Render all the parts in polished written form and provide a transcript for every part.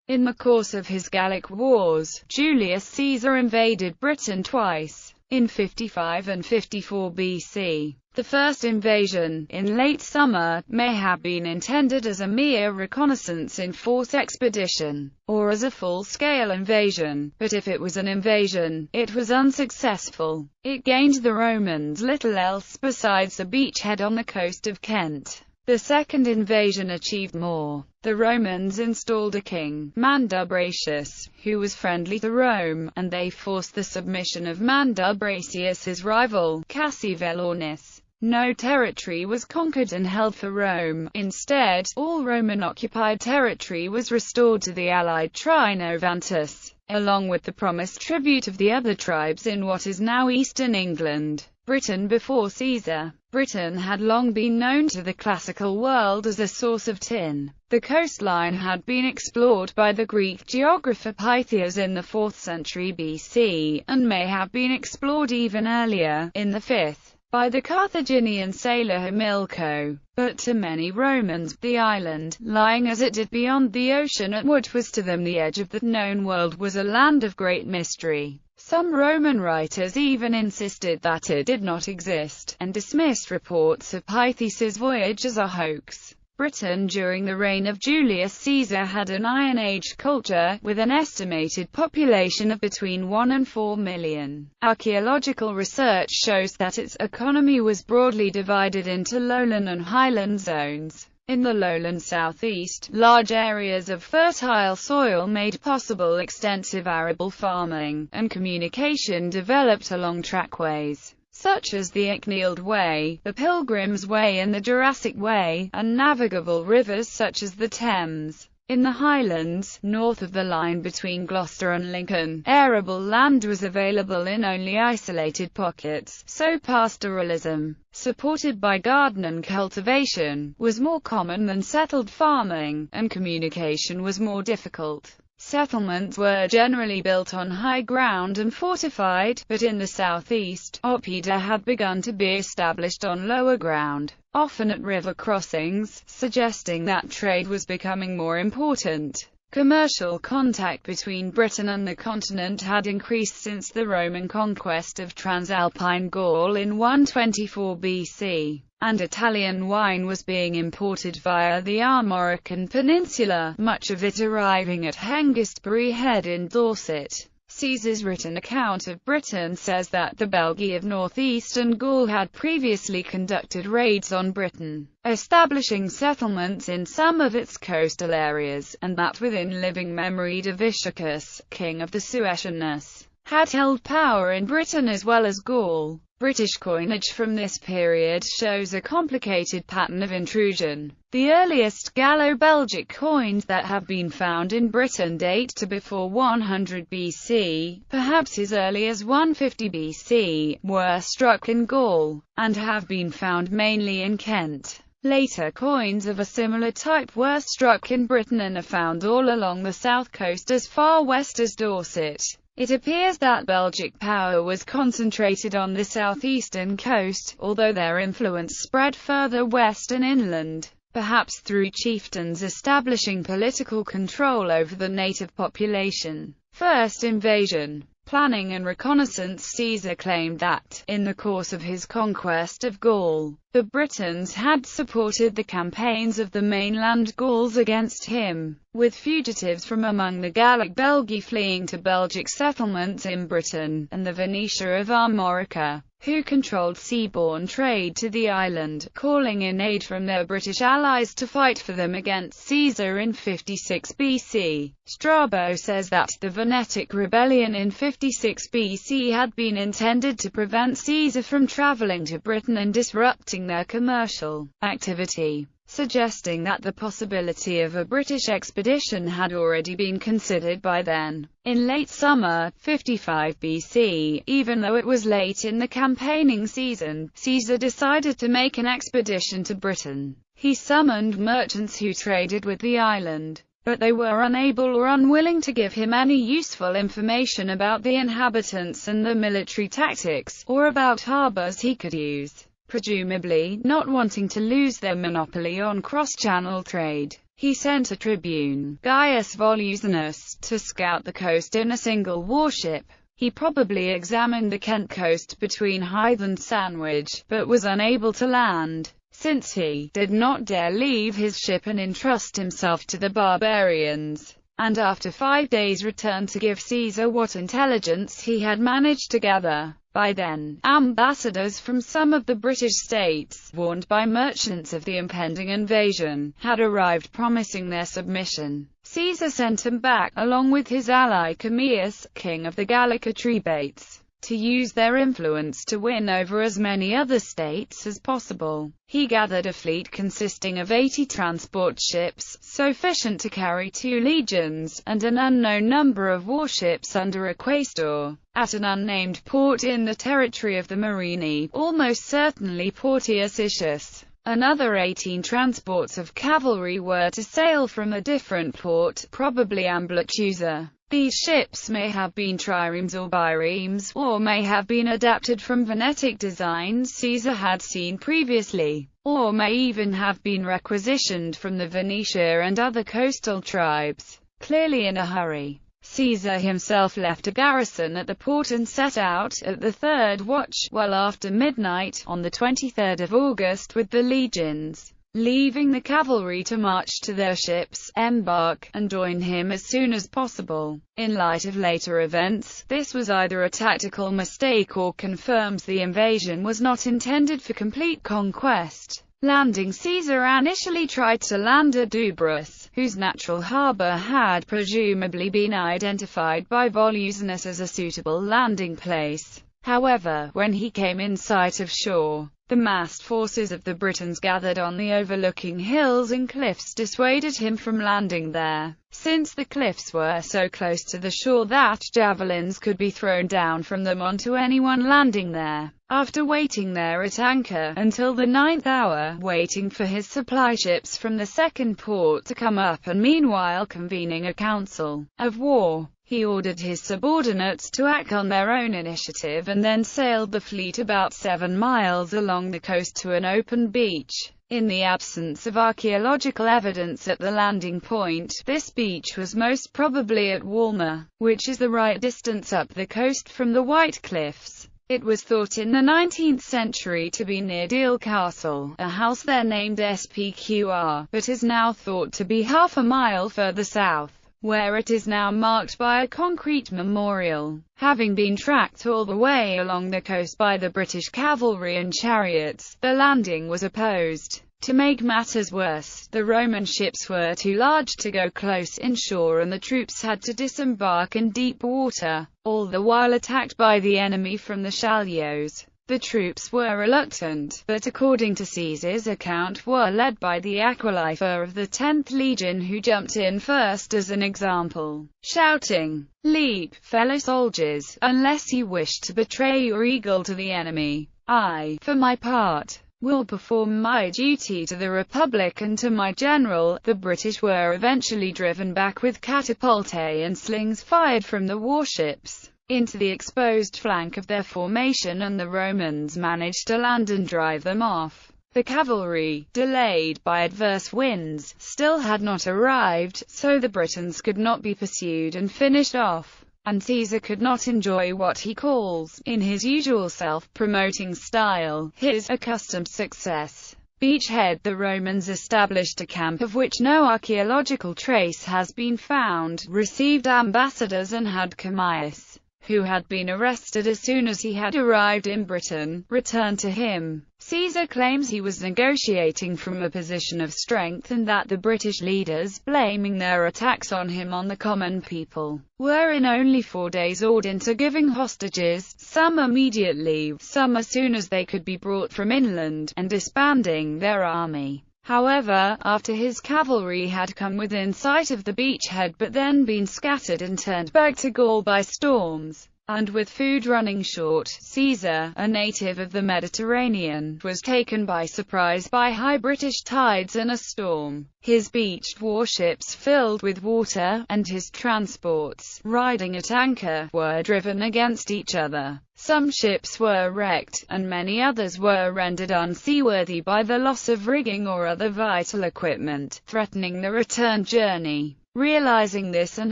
In the course of his Gallic Wars, Julius Caesar invaded Britain twice, in 55 and 54 BC. The first invasion, in late summer, may have been intended as a mere reconnaissance in force expedition, or as a full-scale invasion, but if it was an invasion, it was unsuccessful. It gained the Romans little else besides a beachhead on the coast of Kent. The second invasion achieved more. The Romans installed a king, Mandubracius, who was friendly to Rome, and they forced the submission of Mandubracius's rival, Cassivellaunus. No territory was conquered and held for Rome. Instead, all Roman-occupied territory was restored to the allied Trinovantes, along with the promised tribute of the other tribes in what is now eastern England. Britain before Caesar. Britain had long been known to the classical world as a source of tin. The coastline had been explored by the Greek geographer Pytheas in the 4th century BC, and may have been explored even earlier, in the 5th, by the Carthaginian sailor Hamilco. But to many Romans, the island, lying as it did beyond the ocean at what was to them the edge of the known world, was a land of great mystery. Some Roman writers even insisted that it did not exist, and dismissed reports of Pytheas' voyage as a hoax. Britain during the reign of Julius Caesar had an Iron Age culture, with an estimated population of between 1 and 4 million. Archaeological research shows that its economy was broadly divided into lowland and highland zones. In the lowland southeast, large areas of fertile soil made possible extensive arable farming, and communication developed along trackways, such as the Icknield Way, the Pilgrim's Way and the Jurassic Way, and navigable rivers such as the Thames. In the highlands, north of the line between Gloucester and Lincoln, arable land was available in only isolated pockets, so pastoralism, supported by garden and cultivation, was more common than settled farming, and communication was more difficult. Settlements were generally built on high ground and fortified, but in the southeast, oppida had begun to be established on lower ground, often at river crossings, suggesting that trade was becoming more important. Commercial contact between Britain and the continent had increased since the Roman conquest of Transalpine Gaul in 124 BC, and Italian wine was being imported via the Armorican Peninsula, much of it arriving at Hengistbury Head in Dorset. Caesar's written account of Britain says that the Belgae of northeastern Gaul had previously conducted raids on Britain, establishing settlements in some of its coastal areas, and that within living memory Diviciacus, king of the Suetians, had held power in Britain as well as Gaul. British coinage from this period shows a complicated pattern of intrusion. The earliest Gallo-Belgic coins that have been found in Britain date to before 100 BC, perhaps as early as 150 BC, were struck in Gaul, and have been found mainly in Kent. Later coins of a similar type were struck in Britain and are found all along the south coast as far west as Dorset. It appears that Belgic power was concentrated on the southeastern coast, although their influence spread further west and inland, perhaps through chieftains establishing political control over the native population. First invasion. Planning and reconnaissance. Caesar claimed that, in the course of his conquest of Gaul, the Britons had supported the campaigns of the mainland Gauls against him, with fugitives from among the Gallic Belgae fleeing to Belgic settlements in Britain, and the Venetia of Armorica, who controlled seaborne trade to the island, calling in aid from their British allies to fight for them against Caesar in 56 BC. Strabo says that the Venetic rebellion in 56 BC had been intended to prevent Caesar from travelling to Britain and disrupting their commercial activity, suggesting that the possibility of a British expedition had already been considered by then. In late summer, 55 BC, even though it was late in the campaigning season, Caesar decided to make an expedition to Britain. He summoned merchants who traded with the island, but they were unable or unwilling to give him any useful information about the inhabitants and the military tactics, or about harbours he could use. Presumably, not wanting to lose their monopoly on cross-channel trade, He sent a tribune, Gaius Volusianus, to scout the coast in a single warship. He probably examined the Kent coast between Hythe and Sandwich, but was unable to land, since he did not dare leave his ship and entrust himself to the barbarians, and after 5 days returned to give Caesar what intelligence he had managed to gather. By then, ambassadors from some of the British states, warned by merchants of the impending invasion, had arrived promising their submission. Caesar sent them back, along with his ally Commius, king of the Gallic Atrebates, to use their influence to win over as many other states as possible. He gathered a fleet consisting of 80 transport ships, sufficient to carry 2 legions, and an unknown number of warships under a quaestor, at an unnamed port in the territory of the Morini, almost certainly Portius Icius. Another 18 transports of cavalry were to sail from a different port, probably Amblatusa. These ships may have been triremes or biremes, or may have been adapted from Venetic designs Caesar had seen previously, or may even have been requisitioned from the Venetia and other coastal tribes. Clearly in a hurry, Caesar himself left a garrison at the port and set out, at the 3rd watch, well after midnight, on the 23rd of August with the legions, leaving the cavalry to march to their ships, embark, and join him as soon as possible. In light of later events, this was either a tactical mistake or confirms the invasion was not intended for complete conquest. Landing Caesar initially tried to land at Dubrus, whose natural harbour had presumably been identified by Volusianus as a suitable landing place. However, when he came in sight of shore, the massed forces of the Britons gathered on the overlooking hills and cliffs dissuaded him from landing there, since the cliffs were so close to the shore that javelins could be thrown down from them onto anyone landing there. After waiting there at anchor until the 9th hour, waiting for his supply ships from the second port to come up and meanwhile convening a council of war, he ordered his subordinates to act on their own initiative and then sailed the fleet about 7 miles along the coast to an open beach. In the absence of archaeological evidence at the landing point, this beach was most probably at Walmer, which is the right distance up the coast from the White Cliffs. It was thought in the 19th century to be near Deal Castle, a house there named SPQR, but is now thought to be half a mile further south, where it is now marked by a concrete memorial. Having been tracked all the way along the coast by the British cavalry and chariots, the landing was opposed. To make matters worse, the Roman ships were too large to go close inshore and the troops had to disembark in deep water, all the while attacked by the enemy from the shallows. The troops were reluctant, but according to Caesar's account were led by the Aquilifer of the 10th Legion, who jumped in first as an example, shouting, "Leap, fellow soldiers, unless you wish to betray your eagle to the enemy. I, for my part, will perform my duty to the Republic and to my general." The British were eventually driven back with catapultae and slings fired from the warships into the exposed flank of their formation, and the Romans managed to land and drive them off. The cavalry, delayed by adverse winds, still had not arrived, so the Britons could not be pursued and finished off, and Caesar could not enjoy what he calls, in his usual self-promoting style, his accustomed success. Beachhead, the Romans established a camp of which no archaeological trace has been found, received ambassadors and had Commius, who had been arrested as soon as he had arrived in Britain, returned to him. Caesar claims he was negotiating from a position of strength and that the British leaders, blaming their attacks on him on the common people, were in only 4 days awed into giving hostages, some immediately, some as soon as they could be brought from inland, and disbanding their army. However, after his cavalry had come within sight of the beachhead but then been scattered and turned back to Gaul by storms, and with food running short, Caesar, a native of the Mediterranean, was taken by surprise by high British tides and a storm. His beached warships filled with water, and his transports, riding at anchor, were driven against each other. Some ships were wrecked, and many others were rendered unseaworthy by the loss of rigging or other vital equipment, threatening the return journey. Realizing this and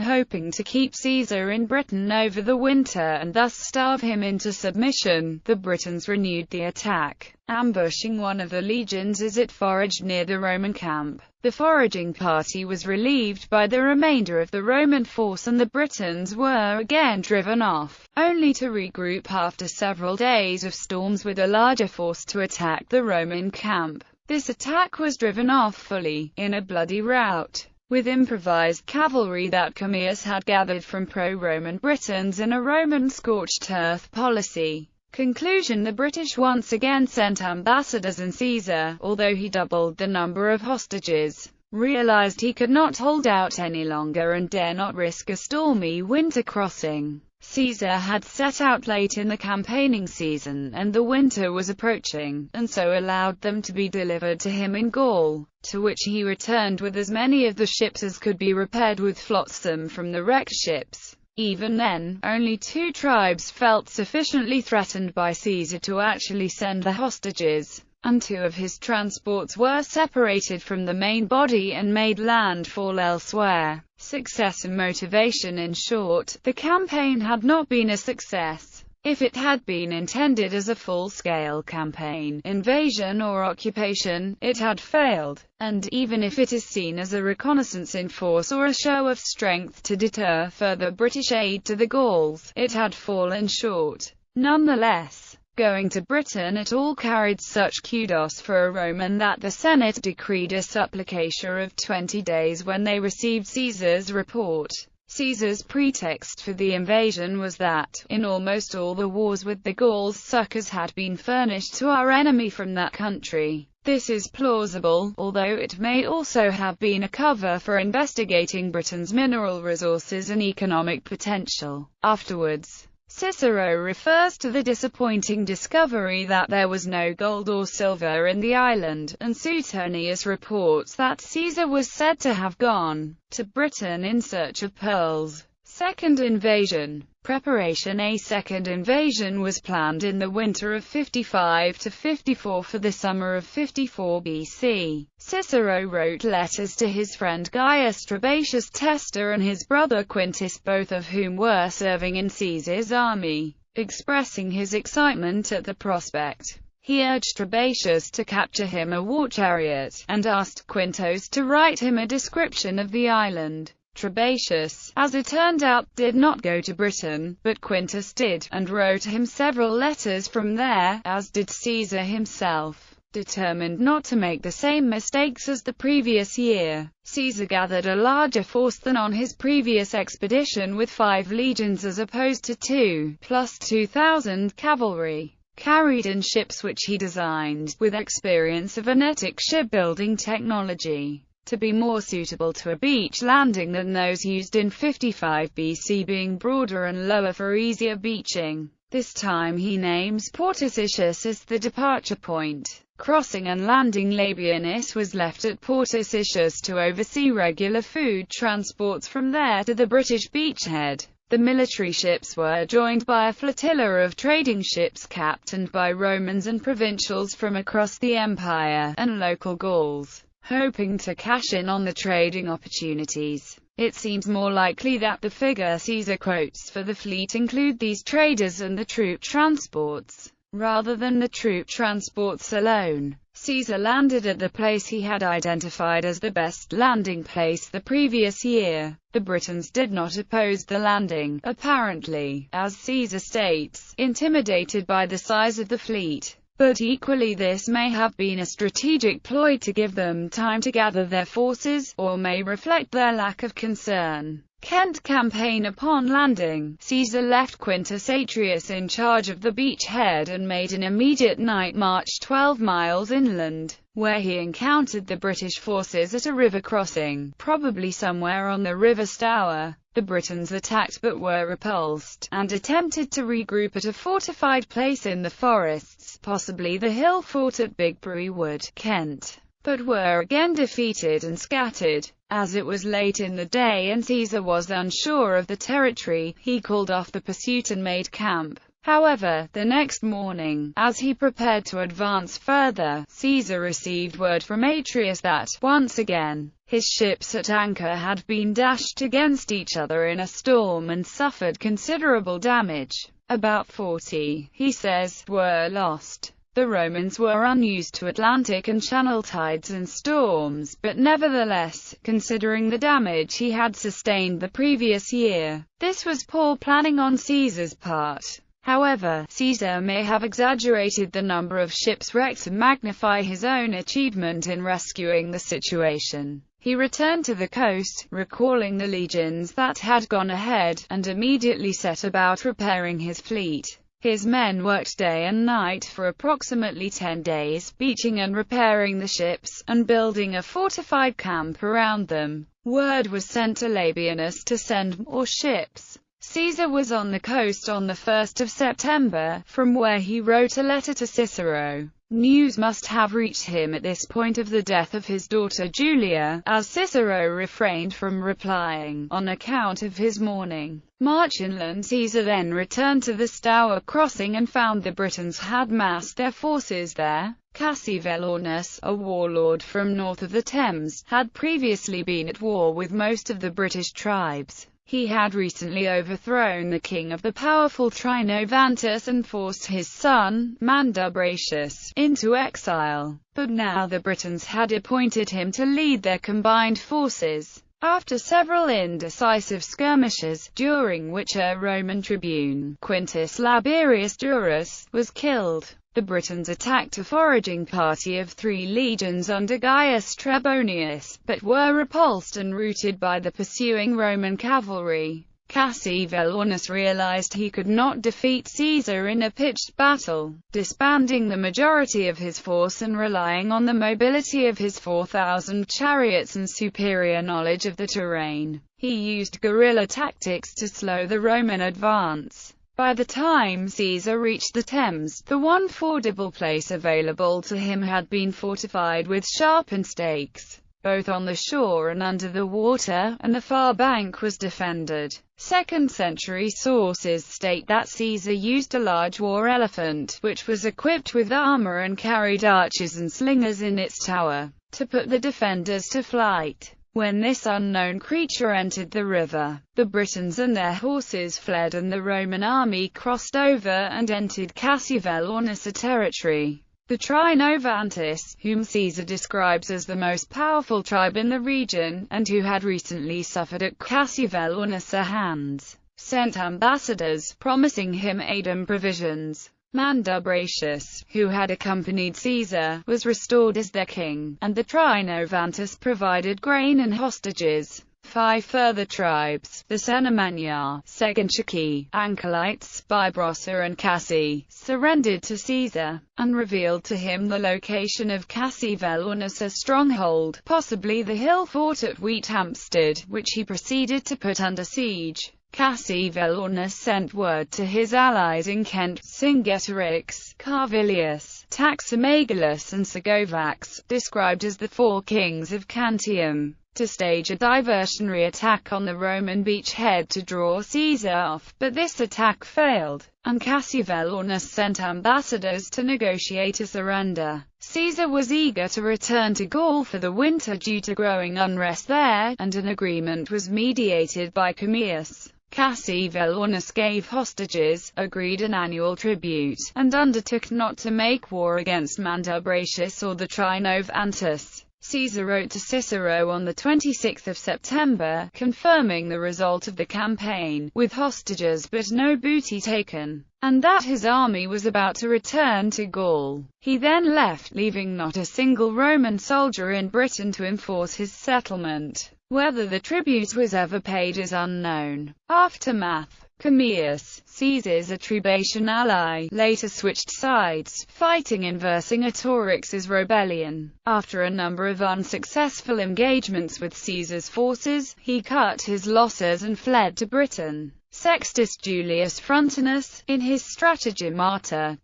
hoping to keep Caesar in Britain over the winter and thus starve him into submission, the Britons renewed the attack, ambushing one of the legions as it foraged near the Roman camp. The foraging party was relieved by the remainder of the Roman force and the Britons were again driven off, only to regroup after several days of storms with a larger force to attack the Roman camp. This attack was driven off fully, in a bloody rout, with improvised cavalry that Commius had gathered from pro-Roman Britons in a Roman scorched earth policy. Conclusion: the British once again sent ambassadors, and Caesar, although he doubled the number of hostages, realized he could not hold out any longer and dare not risk a stormy winter crossing. Caesar had set out late in the campaigning season, and the winter was approaching, and so allowed them to be delivered to him in Gaul, to which he returned with as many of the ships as could be repaired with flotsam from the wrecked ships. Even then, only 2 tribes felt sufficiently threatened by Caesar to actually send the hostages, and 2 of his transports were separated from the main body and made landfall elsewhere. Success and motivation: in short, the campaign had not been a success. If it had been intended as a full-scale campaign, invasion or occupation, it had failed, and even if it is seen as a reconnaissance in force or a show of strength to deter further British aid to the Gauls, it had fallen short. Nonetheless, going to Britain at all carried such kudos for a Roman that the Senate decreed a supplication of 20 days when they received Caesar's report. Caesar's pretext for the invasion was that, in almost all the wars with the Gauls, succors had been furnished to our enemy from that country. This is plausible, although it may also have been a cover for investigating Britain's mineral resources and economic potential. Afterwards, Cicero refers to the disappointing discovery that there was no gold or silver in the island, and Suetonius reports that Caesar was said to have gone to Britain in search of pearls. Second invasion. Preparation: a second invasion was planned in the winter of 55 to 54 for the summer of 54 BC. Cicero wrote letters to his friend Gaius Trebatius Testa and his brother Quintus, both of whom were serving in Caesar's army, expressing his excitement at the prospect. He urged Trebatius to capture him a war chariot, and asked Quintus to write him a description of the island. Trebatius, as it turned out, did not go to Britain, but Quintus did, and wrote him several letters from there, as did Caesar himself. Determined not to make the same mistakes as the previous year, Caesar gathered a larger force than on his previous expedition, with 5 legions as opposed to 2, plus 2,000 cavalry, carried in ships which he designed, with experience of Venetic shipbuilding technology, to be more suitable to a beach landing than those used in 55 BC, being broader and lower for easier beaching. This time he names Portus Icius as the departure point. Crossing and landing Labienus was left at Portus Icius to oversee regular food transports from there to the British beachhead. The military ships were joined by a flotilla of trading ships captained by Romans and provincials from across the empire, and local Gauls, hoping to cash in on the trading opportunities. It seems more likely that the figure Caesar quotes for the fleet include these traders and the troop transports, rather than the troop transports alone. Caesar landed at the place he had identified as the best landing place the previous year. The Britons did not oppose the landing, apparently, as Caesar states, intimidated by the size of the fleet. But equally this may have been a strategic ploy to give them time to gather their forces, or may reflect their lack of concern. Kent campaign. Upon landing, Caesar left Quintus Atrius in charge of the beachhead and made an immediate night march 12 miles inland, where he encountered the British forces at a river crossing, probably somewhere on the River Stour. The Britons attacked but were repulsed, and attempted to regroup at a fortified place in the forests, possibly the hill fort at Bigbury Wood, Kent, but were again defeated and scattered. As it was late in the day and Caesar was unsure of the territory, he called off the pursuit and made camp. However, the next morning, as he prepared to advance further, Caesar received word from Atreus that, once again, his ships at anchor had been dashed against each other in a storm and suffered considerable damage. About 40, he says, were lost. The Romans were unused to Atlantic and Channel tides and storms, but nevertheless, considering the damage he had sustained the previous year, this was poor planning on Caesar's part. However, Caesar may have exaggerated the number of ships wrecked to magnify his own achievement in rescuing the situation. He returned to the coast, recalling the legions that had gone ahead, and immediately set about repairing his fleet. His men worked day and night for approximately 10 days, beaching and repairing the ships, and building a fortified camp around them. Word was sent to Labienus to send more ships. Caesar was on the coast on the 1st of September, from where he wrote a letter to Cicero. News must have reached him at this point of the death of his daughter Julia, as Cicero refrained from replying, on account of his mourning. March inland. Caesar then returned to the Stour crossing and found the Britons had massed their forces there. Cassivellaunus, a warlord from north of the Thames, had previously been at war with most of the British tribes. He had recently overthrown the king of the powerful Trinovantus and forced his son, Mandubracius, into exile. But now the Britons had appointed him to lead their combined forces. After several indecisive skirmishes, during which a Roman tribune, Quintus Laberius Durus, was killed, the Britons attacked a foraging party of 3 legions under Gaius Trebonius, but were repulsed and routed by the pursuing Roman cavalry. Cassivellaunus realized he could not defeat Caesar in a pitched battle. Disbanding the majority of his force and relying on the mobility of his 4,000 chariots and superior knowledge of the terrain, he used guerrilla tactics to slow the Roman advance. By the time Caesar reached the Thames, the one fordable place available to him had been fortified with sharpened stakes, both on the shore and under the water, and the far bank was defended. 2nd century sources state that Caesar used a large war elephant, which was equipped with armor and carried archers and slingers in its tower, to put the defenders to flight. When this unknown creature entered the river, the Britons and their horses fled and the Roman army crossed over and entered Cassivellaunus' territory. The Trinovantus, whom Caesar describes as the most powerful tribe in the region, and who had recently suffered at Cassivellaunus' hands, sent ambassadors, promising him aid and provisions. Mandubracius, who had accompanied Caesar, was restored as their king, and the Trinovantus provided grain and hostages. 5 further tribes, the Cenomania, Segonchiki, Ancalites, Bybrossa and Cassi, surrendered to Caesar, and revealed to him the location of Cassivellaunus' stronghold, possibly the hill fort at Wheathampstead, which he proceeded to put under siege. Cassivellaunus sent word to his allies in Kent, Cingetorix, Carvilius, Taximegalus and Segovax, described as the 4 kings of Cantium, to stage a diversionary attack on the Roman beachhead to draw Caesar off, but this attack failed, and Cassivellaunus sent ambassadors to negotiate a surrender. Caesar was eager to return to Gaul for the winter due to growing unrest there, and an agreement was mediated by Commius. Cassivellaunus gave hostages, agreed an annual tribute, and undertook not to make war against Mandubracius or the Trinovantus. Caesar wrote to Cicero on the 26th of September, confirming the result of the campaign, with hostages but no booty taken, and that his army was about to return to Gaul. He then left, leaving not a single Roman soldier in Britain to enforce his settlement. Whether the tribute was ever paid is unknown. Aftermath. Commius, Caesar's Attribution ally, later switched sides, fighting in Vercingetorix's rebellion. After a number of unsuccessful engagements with Caesar's forces, he cut his losses and fled to Britain. Sextus Julius Frontinus, in his Stratagem,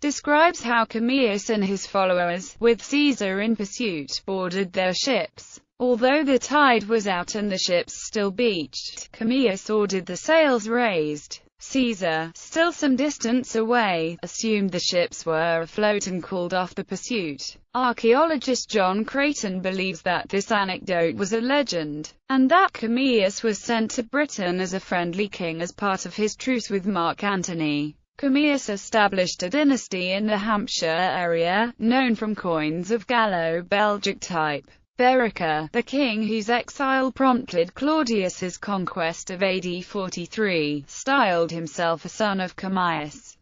describes how Commius and his followers, with Caesar in pursuit, boarded their ships. Although the tide was out and the ships still beached, Commius ordered the sails raised. Caesar, still some distance away, assumed the ships were afloat and called off the pursuit. Archaeologist John Creighton believes that this anecdote was a legend, and that Commius was sent to Britain as a friendly king as part of his truce with Mark Antony. Commius established a dynasty in the Hampshire area, known from coins of Gallo-Belgic type. Berica, the king whose exile prompted Claudius's conquest of AD 43, styled himself a son of Commius.